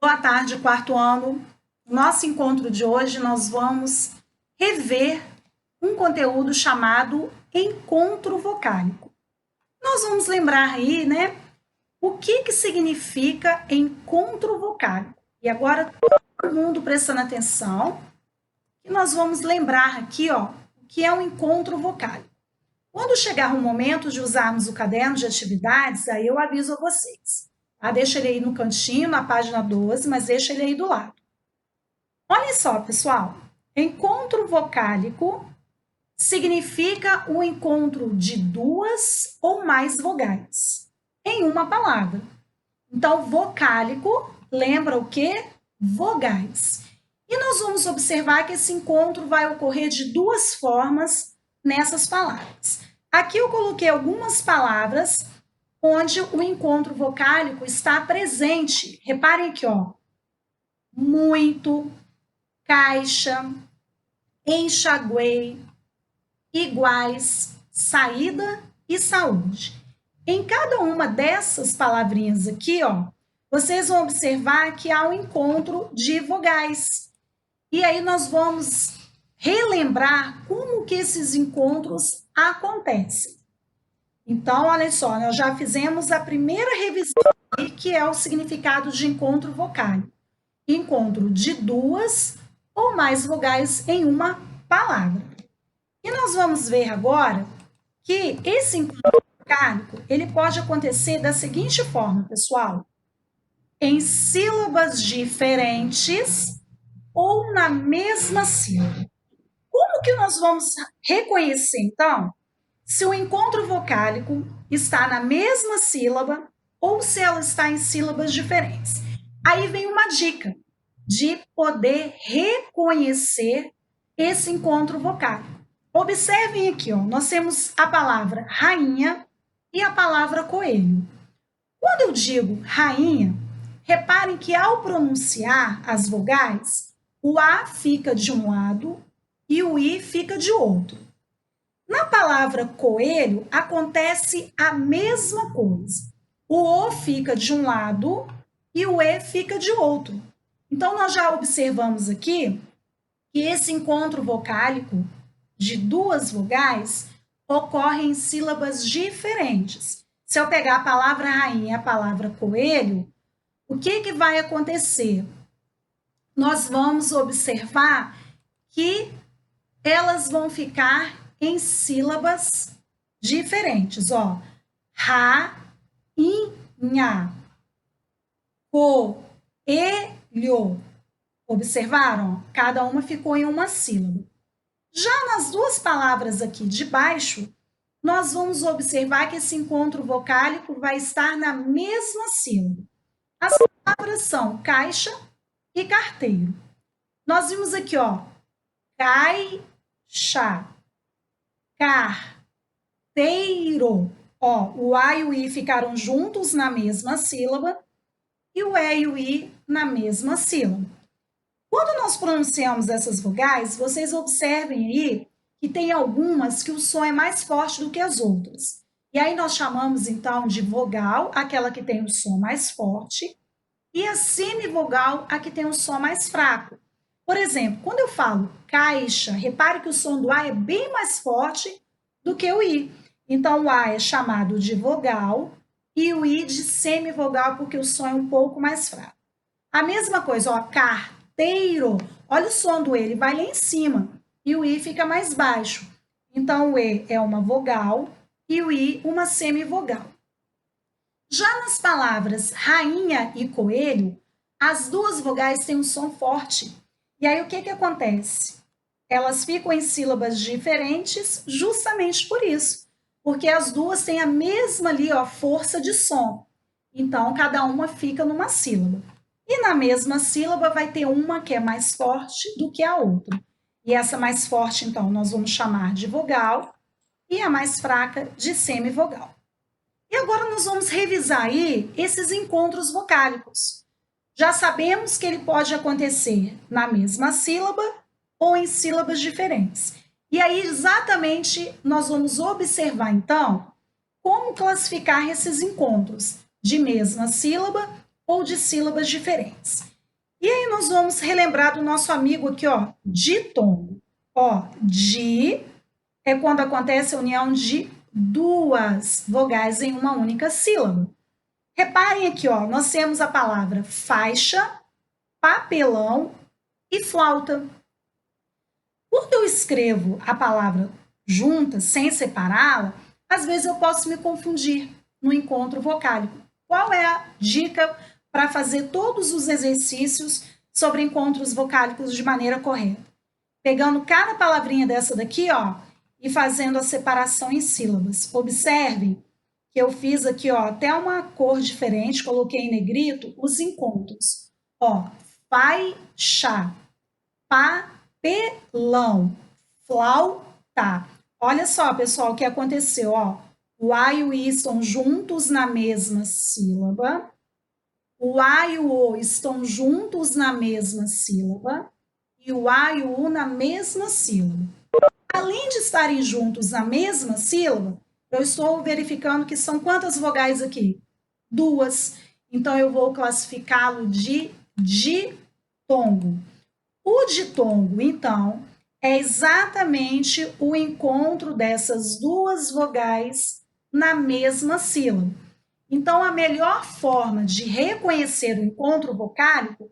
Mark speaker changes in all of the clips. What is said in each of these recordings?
Speaker 1: Boa tarde, quarto ano. No nosso encontro de hoje, nós vamos rever um conteúdo chamado encontro vocálico. Nós vamos lembrar aí, né, o que significa encontro vocálico. E agora, todo mundo prestando atenção, que nós vamos lembrar aqui, ó, o que é um encontro vocálico. Quando chegar o momento de usarmos o caderno de atividades, aí eu aviso a vocês. Tá? Deixa ele aí no cantinho, na página 12, mas deixa ele aí do lado. Olha só, pessoal. Encontro vocálico significa o encontro de duas ou mais vogais em uma palavra. Então, vocálico lembra o quê? Vogais. E nós vamos observar que esse encontro vai ocorrer de duas formas nessas palavras. Aqui eu coloquei algumas palavras onde o encontro vocálico está presente. Reparem aqui, ó. Muito, caixa, enxaguei, iguais, saída e saúde. Em cada uma dessas palavrinhas aqui, ó, vocês vão observar que há um encontro de vogais. E aí nós vamos relembrar como que esses encontros acontecem. Então, olha só, nós já fizemos a primeira revisão, que é o significado de encontro vocálico. Encontro de duas ou mais vogais em uma palavra. E nós vamos ver agora que esse encontro vocálico, ele pode acontecer da seguinte forma, pessoal. Em sílabas diferentes ou na mesma sílaba. Como que nós vamos reconhecer, então, se o encontro vocálico está na mesma sílaba ou se ela está em sílabas diferentes? Aí vem uma dica de poder reconhecer esse encontro vocálico. Observem aqui, ó, nós temos a palavra rainha e a palavra coelho. Quando eu digo rainha, reparem que ao pronunciar as vogais, o A fica de um lado e o I fica de outro. Na palavra coelho, acontece a mesma coisa. O O fica de um lado e o E fica de outro. Então, nós já observamos aqui que esse encontro vocálico de duas vogais ocorre em sílabas diferentes. Se eu pegar a palavra rainha e a palavra coelho, o que vai acontecer? Nós vamos observar que elas vão ficar em sílabas diferentes, ó. Rainha, coelho. Observaram? Cada uma ficou em uma sílaba. Já nas duas palavras aqui de baixo, nós vamos observar que esse encontro vocálico vai estar na mesma sílaba. As palavras são caixa e carteiro. Nós vimos aqui, ó, caixa, carteiro. Ó, o A e o I ficaram juntos na mesma sílaba e o E e o I na mesma sílaba. Quando nós pronunciamos essas vogais, vocês observem aí que tem algumas que o som é mais forte do que as outras. E aí nós chamamos, então, de vogal, aquela que tem o som mais forte, e a semivogal, a que tem o som mais fraco. Por exemplo, quando eu falo caixa, repare que o som do A é bem mais forte do que o I. Então, o A é chamado de vogal e o I de semivogal, porque o som é um pouco mais fraco. A mesma coisa, ó, carteiro, olha o som do E, ele vai lá em cima e o I fica mais baixo. Então, o E é uma vogal e o I uma semivogal. Já nas palavras rainha e coelho, as duas vogais têm um som forte. E aí, o que acontece? Elas ficam em sílabas diferentes justamente por isso, porque as duas têm a mesma ali, ó, força de som. Então, cada uma fica numa sílaba. E na mesma sílaba vai ter uma que é mais forte do que a outra. E essa mais forte, então, nós vamos chamar de vogal e a mais fraca de semivogal. E agora nós vamos revisar aí esses encontros vocálicos. Já sabemos que ele pode acontecer na mesma sílaba ou em sílabas diferentes. E aí, exatamente, nós vamos observar, então, como classificar esses encontros de mesma sílaba ou de sílabas diferentes. E aí nós vamos relembrar do nosso amigo aqui, ó, ditongo. Ó, di é quando acontece a união de duas vogais em uma única sílaba. Reparem aqui, ó, nós temos a palavra faixa, papelão e flauta. Quando eu escrevo a palavra junta, sem separá-la, às vezes eu posso me confundir no encontro vocálico. Qual é a dica para fazer todos os exercícios sobre encontros vocálicos de maneira correta? Pegando cada palavrinha dessa daqui, ó, e fazendo a separação em sílabas. Observem que eu fiz aqui, ó, até uma cor diferente, coloquei em negrito os encontros. Ó, faixa, papelão, flauta. Olha só, pessoal, o que aconteceu, ó. O A e o I estão juntos na mesma sílaba. O A e o O estão juntos na mesma sílaba. E o A e o U na mesma sílaba. Além de estarem juntos na mesma sílaba, eu estou verificando que são quantas vogais aqui? Duas. Então, eu vou classificá-lo de ditongo. O ditongo, então, é exatamente o encontro dessas duas vogais na mesma sílaba. Então, a melhor forma de reconhecer o encontro vocálico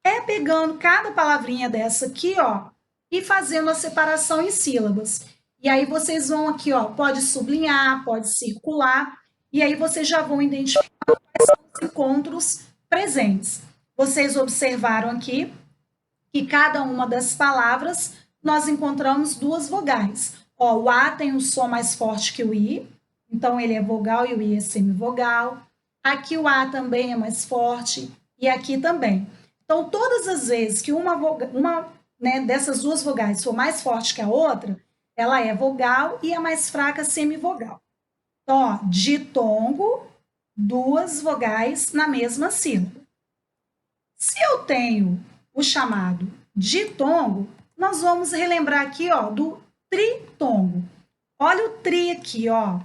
Speaker 1: é pegando cada palavrinha dessa aqui, ó, e fazendo a separação em sílabas. E aí vocês vão aqui, ó, pode sublinhar, pode circular, e aí vocês já vão identificar quais são os encontros presentes. Vocês observaram aqui que cada uma das palavras nós encontramos duas vogais. Ó, o A tem um som mais forte que o I, então ele é vogal e o I é semivogal. Aqui o A também é mais forte e aqui também. Então, todas as vezes que uma dessas duas vogais for mais forte que a outra, ela é vogal e a mais fraca semivogal. Então, ó, ditongo, duas vogais na mesma sílaba. Se eu tenho o chamado ditongo, nós vamos relembrar aqui, ó, do tritongo. Olha o tri aqui, ó.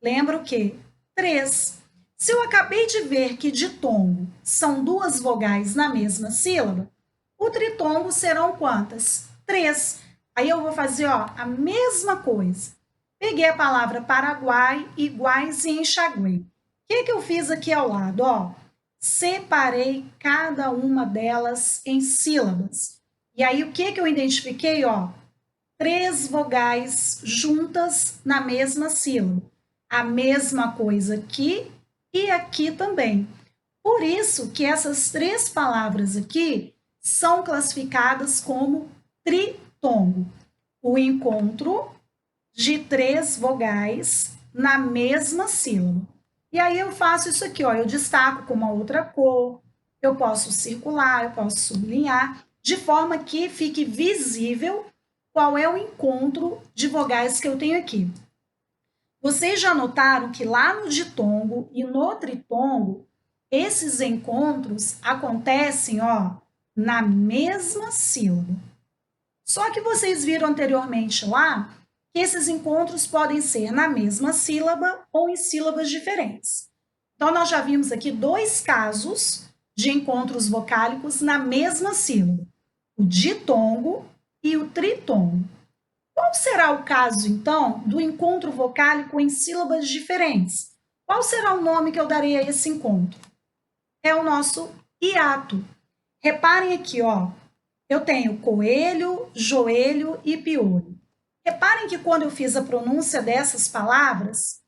Speaker 1: Lembra o quê? 3. Se eu acabei de ver que ditongo são duas vogais na mesma sílaba, o tritongo serão quantas? 3. Aí eu vou fazer, ó, a mesma coisa. Peguei a palavra Paraguai, iguais e enxaguei. O que eu fiz aqui ao lado, ó? Separei cada uma delas em sílabas. E aí, o que eu identifiquei? Ó, 3 vogais juntas na mesma sílaba. A mesma coisa aqui e aqui também. Por isso que essas 3 palavras aqui são classificadas como tritongo. O encontro de 3 vogais na mesma sílaba. E aí eu faço isso aqui, ó, eu destaco com uma outra cor, eu posso circular, eu posso sublinhar, de forma que fique visível qual é o encontro de vogais que eu tenho aqui. Vocês já notaram que lá no ditongo e no tritongo, esses encontros acontecem, ó, na mesma sílaba. Só que vocês viram anteriormente lá que esses encontros podem ser na mesma sílaba ou em sílabas diferentes. Então, nós já vimos aqui 2 casos de encontros vocálicos na mesma sílaba, o ditongo e o tritongo. Qual será o caso, então, do encontro vocálico em sílabas diferentes? Qual será o nome que eu darei a esse encontro? É o nosso hiato. Reparem aqui, ó, eu tenho coelho, joelho e piolho. Reparem que quando eu fiz a pronúncia dessas palavras,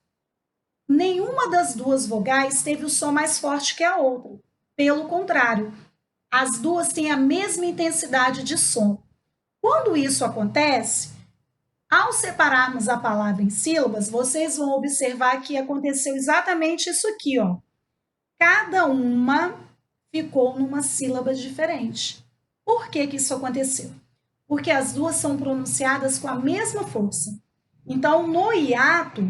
Speaker 1: nenhuma das 2 vogais teve o som mais forte que a outra. Pelo contrário, as duas têm a mesma intensidade de som. Quando isso acontece, ao separarmos a palavra em sílabas, vocês vão observar que aconteceu exatamente isso aqui, ó. Cada uma ficou numa sílaba diferente. Por que isso aconteceu? Porque as duas são pronunciadas com a mesma força. Então, no hiato,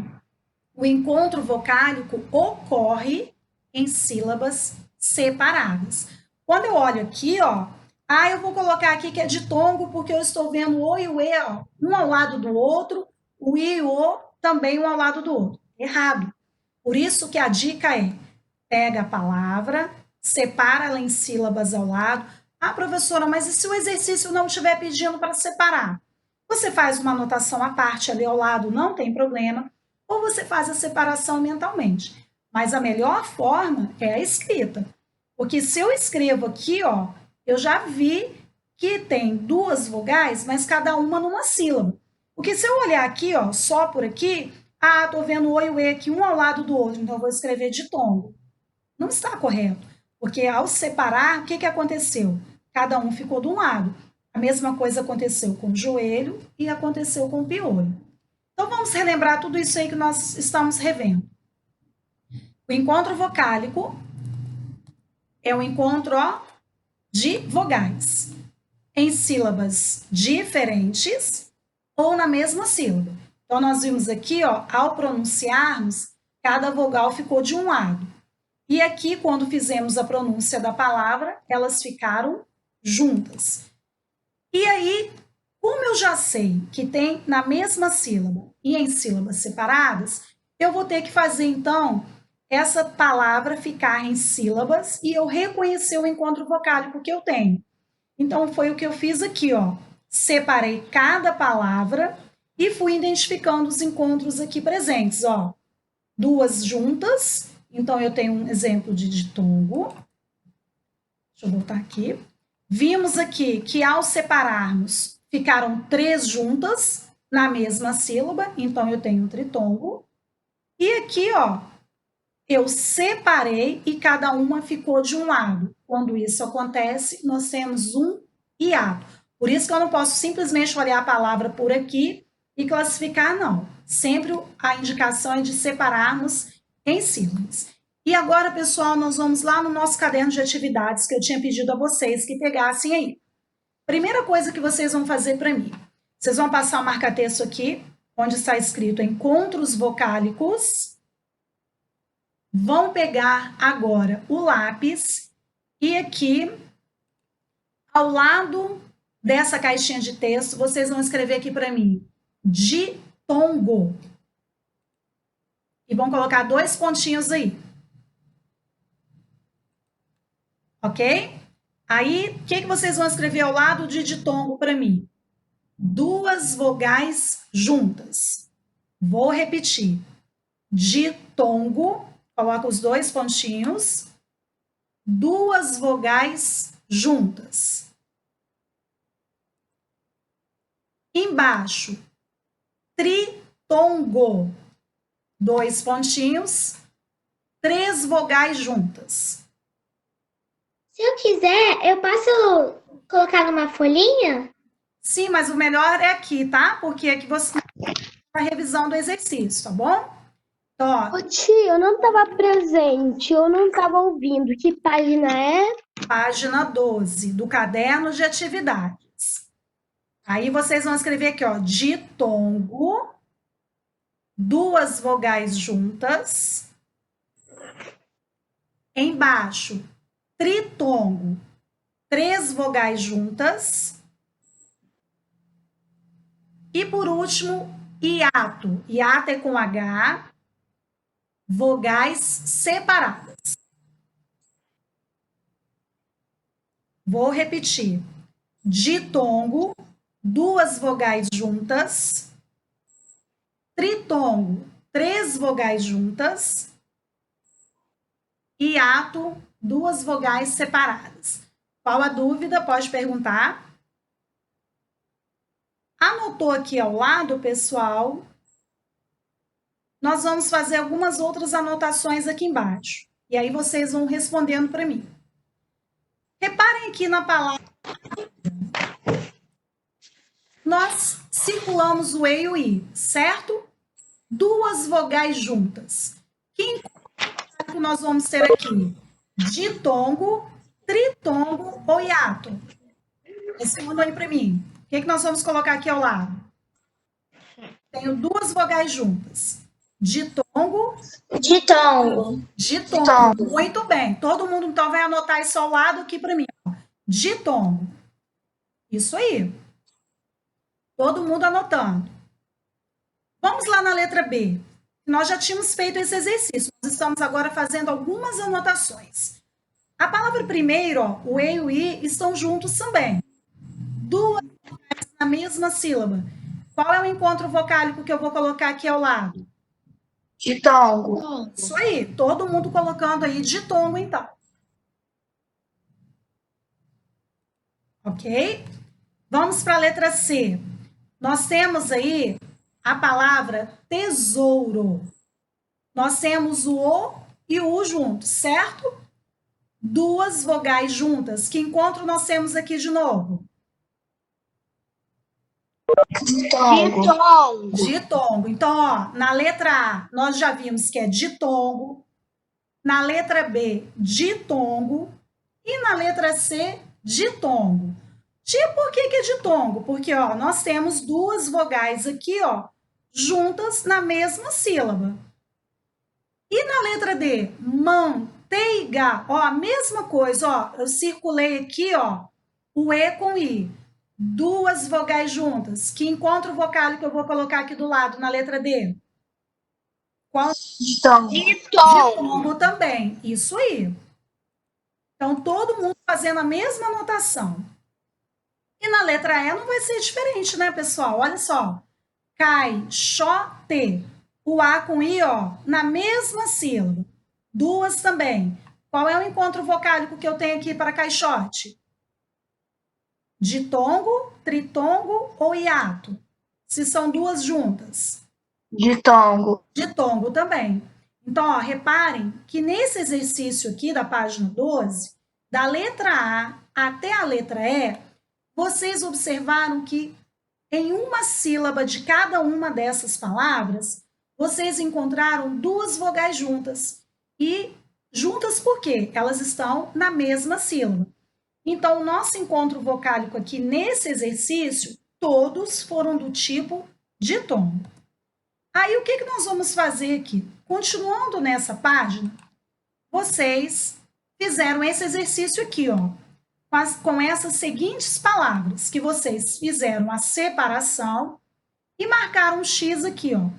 Speaker 1: o encontro vocálico ocorre em sílabas separadas. Quando eu olho aqui, ó, eu vou colocar aqui que é ditongo porque eu estou vendo o e o e, ó, um ao lado do outro, o i e o o também um ao lado do outro. Errado. Por isso que a dica é: pega a palavra, separa ela em sílabas ao lado. Ah, professora, mas e se o exercício não estiver pedindo para separar? Você faz uma anotação à parte ali ao lado, não tem problema, ou você faz a separação mentalmente. Mas a melhor forma é a escrita. Porque se eu escrevo aqui, ó, eu já vi que tem duas vogais, mas cada uma numa sílaba. Porque se eu olhar aqui, ó, só por aqui, ah, tô vendo o oi e o e aqui um ao lado do outro, então eu vou escrever ditongo. Não está correto, porque ao separar, o que, que aconteceu? Cada um ficou de um lado. A mesma coisa aconteceu com o joelho e aconteceu com o piolho. Então vamos relembrar tudo isso aí que nós estamos revendo. O encontro vocálico é o encontro ó, de vogais em sílabas diferentes ou na mesma sílaba. Então nós vimos aqui, ó, ao pronunciarmos, cada vogal ficou de um lado. E aqui, quando fizemos a pronúncia da palavra, elas ficaram juntas. E aí, como eu já sei que tem na mesma sílaba e em sílabas separadas, eu vou ter que fazer, então, essa palavra ficar em sílabas e eu reconhecer o encontro vocálico que eu tenho. Então, foi o que eu fiz aqui, ó. Separei cada palavra e fui identificando os encontros aqui presentes, ó. Duas juntas. Então, eu tenho um exemplo de ditongo. Deixa eu voltar aqui. Vimos aqui que, ao separarmos, ficaram três juntas na mesma sílaba. Então, eu tenho um tritongo. E aqui, ó, eu separei e cada uma ficou de um lado. Quando isso acontece, nós temos um hiato. Por isso que eu não posso simplesmente olhar a palavra por aqui e classificar, não. Sempre a indicação é de separarmos em sílabas. E agora, pessoal, nós vamos lá no nosso caderno de atividades que eu tinha pedido a vocês que pegassem aí. Primeira coisa que vocês vão fazer para mim, vocês vão passar o marca-texto aqui, onde está escrito encontros vocálicos. Vão pegar agora o lápis e aqui, ao lado dessa caixinha de texto, vocês vão escrever aqui para mim, ditongo. E vão colocar dois pontinhos aí. Ok? Aí, o que vocês vão escrever ao lado de ditongo para mim? Duas vogais juntas. Vou repetir. Ditongo, coloca os dois pontinhos. Duas vogais juntas. Embaixo, tritongo. Dois pontinhos. Três vogais juntas.
Speaker 2: Se eu quiser, eu posso colocar numa folhinha?
Speaker 1: Sim, mas o melhor é aqui, tá? Porque aqui você está a revisão do exercício, tá bom? Então, ó,
Speaker 3: Ô, tia, eu não estava presente, eu não estava ouvindo. Que página é?
Speaker 1: página 12 do caderno de atividades. Aí vocês vão escrever aqui, ó, ditongo, duas vogais juntas. Embaixo, tritongo, três vogais juntas. E por último, hiato. Hiato é com H, vogais separadas. Vou repetir. Ditongo, duas vogais juntas. Tritongo, três vogais juntas. Hiato, duas vogais separadas. Qual a dúvida? Pode perguntar. Anotou aqui ao lado, pessoal? Nós vamos fazer algumas outras anotações aqui embaixo. E aí vocês vão respondendo para mim. Reparem aqui na palavra. Nós circulamos o E e o I, certo? Duas vogais juntas. Que nós vamos ter aqui? Ditongo, tritongo ou hiato? Responda aí para mim. O que nós vamos colocar aqui ao lado? Tenho duas vogais juntas. Ditongo.
Speaker 2: Ditongo.
Speaker 1: Ditongo. Muito bem. Todo mundo, então, vai anotar isso ao lado aqui para mim. Ditongo. Isso aí. Todo mundo anotando. Vamos lá na letra B. Nós já tínhamos feito esse exercício. Nós estamos agora fazendo algumas anotações. A palavra primeiro, ó, o e e o i estão juntos também. Duas vogais na mesma sílaba. Qual é o encontro vocálico que eu vou colocar aqui ao lado?
Speaker 4: Ditongo.
Speaker 1: Isso aí, todo mundo colocando aí ditongo, então. Ok? Vamos para a letra C. Nós temos aí a palavra tesouro. Nós temos o O e o U juntos, certo? Duas vogais juntas. Que encontro nós temos aqui de novo?
Speaker 4: Ditongo.
Speaker 1: Ditongo. Então, ó, na letra A, nós já vimos que é ditongo. Na letra B, ditongo. E na letra C, ditongo. Por que é ditongo? Porque, ó, nós temos duas vogais aqui, ó, juntas na mesma sílaba. E na letra D, manteiga, ó, a mesma coisa, ó, eu circulei aqui, ó, o E com I. Duas vogais juntas. Que encontro vocálico eu vou colocar aqui do lado, na letra D? Qual?
Speaker 4: Ditongo.
Speaker 1: Ditongo também. Isso aí. Então, todo mundo fazendo a mesma anotação. E na letra E não vai ser diferente, né, pessoal? Olha só. Caixote. O A com I, ó, na mesma sílaba. Duas também. Qual é o encontro vocálico que eu tenho aqui para caixote? Ditongo, tritongo ou hiato? Se são duas juntas.
Speaker 4: Ditongo.
Speaker 1: Ditongo também. Então, ó, reparem que nesse exercício aqui da página 12, da letra A até a letra E, vocês observaram que em uma sílaba de cada uma dessas palavras, vocês encontraram duas vogais juntas. E juntas por quê? Elas estão na mesma sílaba. Então, o nosso encontro vocálico aqui nesse exercício, todos foram do tipo ditongo. Aí, o que nós vamos fazer aqui? Continuando nessa página, vocês fizeram esse exercício aqui, ó, com essas seguintes palavras, que vocês fizeram a separação e marcaram um X aqui, ó.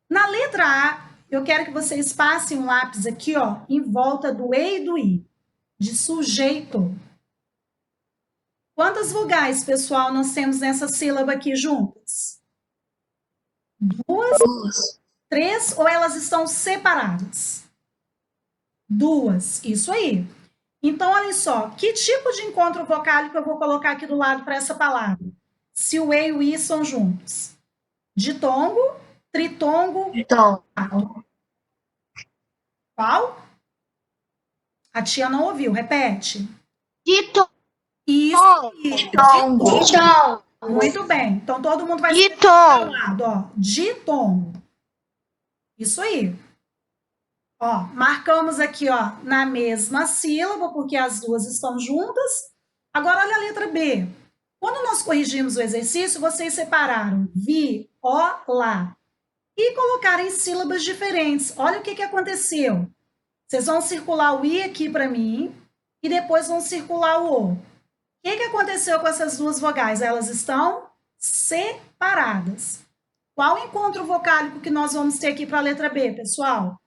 Speaker 1: Na letra A, eu quero que vocês passem um lápis aqui, ó, em volta do E e do I, de sujeito. Quantas vogais, pessoal, nós temos nessa sílaba aqui juntas? Duas, três, ou elas estão separadas? Duas, isso aí. Então, olha só, que tipo de encontro vocálico eu vou colocar aqui do lado para essa palavra? Se o E e o I são juntos. Ditongo, tritongo,
Speaker 4: Ditongo.
Speaker 1: qual? A tia não ouviu, repete.
Speaker 4: Ditongo.
Speaker 1: Isso,
Speaker 4: Ditongo.
Speaker 2: Ditongo.
Speaker 1: muito bem. Então, todo mundo vai
Speaker 4: Ditongo.
Speaker 1: do lado, ó, ditongo. Isso aí. Ó, marcamos aqui, ó, na mesma sílaba, porque as duas estão juntas. Agora, olha a letra B. Quando nós corrigimos o exercício, vocês separaram vi, ó, lá. E colocaram em sílabas diferentes. Olha o que aconteceu. Vocês vão circular o I aqui para mim e depois vão circular o O. O que aconteceu com essas duas vogais? Elas estão separadas. Qual encontro vocálico que nós vamos ter aqui para a letra B, pessoal?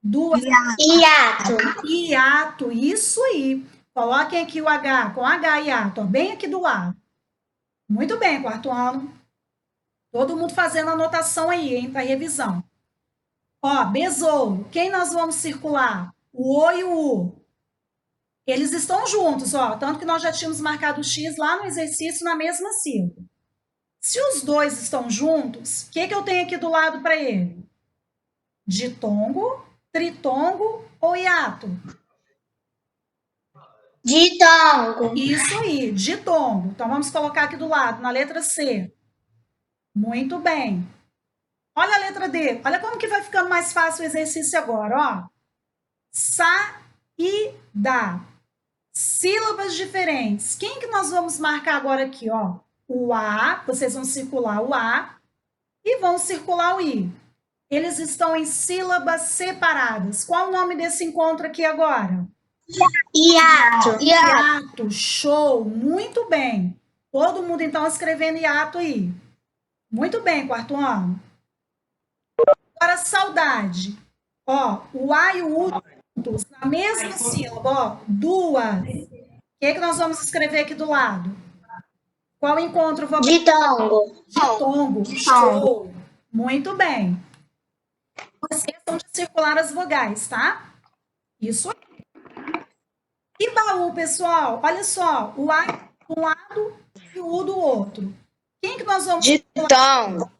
Speaker 1: Duas.
Speaker 2: Hiato.
Speaker 1: Hiato, isso aí. Coloquem aqui o H, com H hiato, ó, bem aqui do lado. Muito bem, quarto ano. Todo mundo fazendo anotação aí, hein, para revisão. Ó, besouro. Quem nós vamos circular? O O e o U. Eles estão juntos, ó, tanto que nós já tínhamos marcado o X lá no exercício na mesma sílaba. Se os dois estão juntos, o que eu tenho aqui do lado para ele? Ditongo, tritongo ou hiato?
Speaker 2: Ditongo.
Speaker 1: Isso aí, ditongo. Então, vamos colocar aqui do lado, na letra C. Muito bem. Olha a letra D. Olha como que vai ficando mais fácil o exercício agora, ó. Saída. Sílabas diferentes. Quem que nós vamos marcar agora aqui, ó? O A, vocês vão circular o A e vão circular o I. Eles estão em sílabas separadas. Qual o nome desse encontro aqui agora?
Speaker 2: Hiato.
Speaker 1: Hiato, show, muito bem. Todo mundo, então, escrevendo hiato aí. Muito bem, quarto ano. Agora, saudade. Ó, o A e o U juntos na mesma sílaba, ó, duas. O que nós vamos escrever aqui do lado? Qual encontro vocal?
Speaker 2: Ditongo.
Speaker 1: Ditongo. Show. Muito bem. Não esqueçam de circular as vogais, tá? Isso aí. E baú, pessoal? Olha só, o A de um lado e o U do outro. Quem que nós vamos
Speaker 2: Ditongo.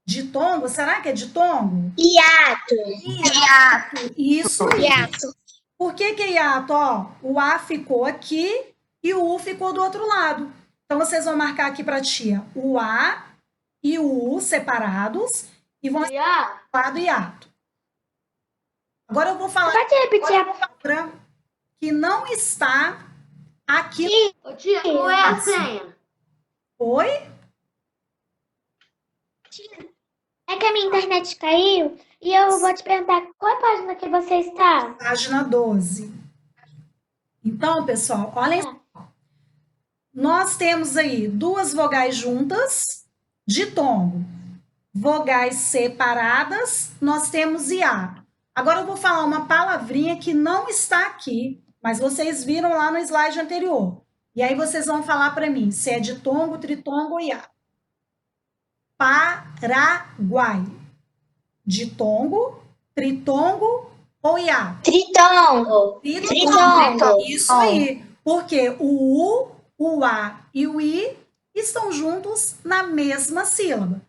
Speaker 1: Ditongo? Será que é ditongo?
Speaker 2: Hiato.
Speaker 1: Hiato. Isso aí.
Speaker 2: Hiato.
Speaker 1: Por que é hiato? Ó, o A ficou aqui e o U ficou do outro lado. Então, vocês vão marcar aqui para a tia o A e o U separados e vão estar do lado hiato. Agora eu vou falar
Speaker 2: Pode repetir a
Speaker 1: palavra que não está aqui.
Speaker 4: Ô, tia, qual é a senha?
Speaker 1: Oi?
Speaker 2: É que a minha internet caiu e eu vou te perguntar qual é a página que você está?
Speaker 1: Página 12. Então, pessoal, olhem só. Nós temos aí duas vogais juntas, ditongo. Vogais separadas, nós temos hiato. Agora eu vou falar uma palavrinha que não está aqui, mas vocês viram lá no slide anterior. E aí vocês vão falar para mim se é ditongo, tritongo ou hiato. Paraguai. Ditongo, tritongo ou hiato?
Speaker 2: Tritongo. Tritongo.
Speaker 1: Isso aí. Porque o U, o A e o I estão juntos na mesma sílaba.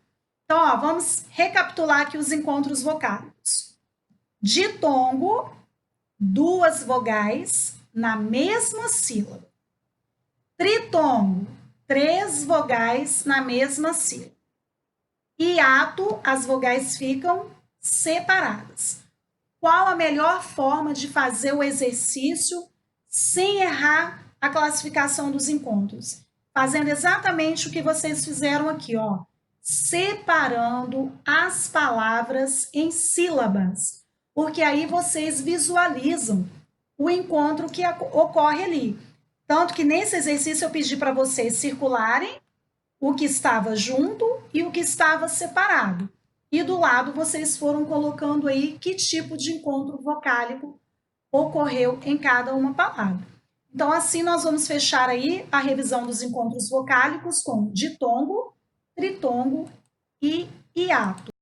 Speaker 1: Então, ó, vamos recapitular aqui os encontros vocálicos. Ditongo, duas vogais na mesma sílaba. Tritongo, três vogais na mesma sílaba. Hiato, as vogais ficam separadas. Qual a melhor forma de fazer o exercício sem errar a classificação dos encontros? Fazendo exatamente o que vocês fizeram aqui, ó. Separando as palavras em sílabas. Porque aí vocês visualizam o encontro que ocorre ali. Tanto que nesse exercício eu pedi para vocês circularem o que estava junto e o que estava separado. E do lado vocês foram colocando aí que tipo de encontro vocálico ocorreu em cada uma palavra. Então, assim nós vamos fechar aí a revisão dos encontros vocálicos com ditongo, tritongo e hiato.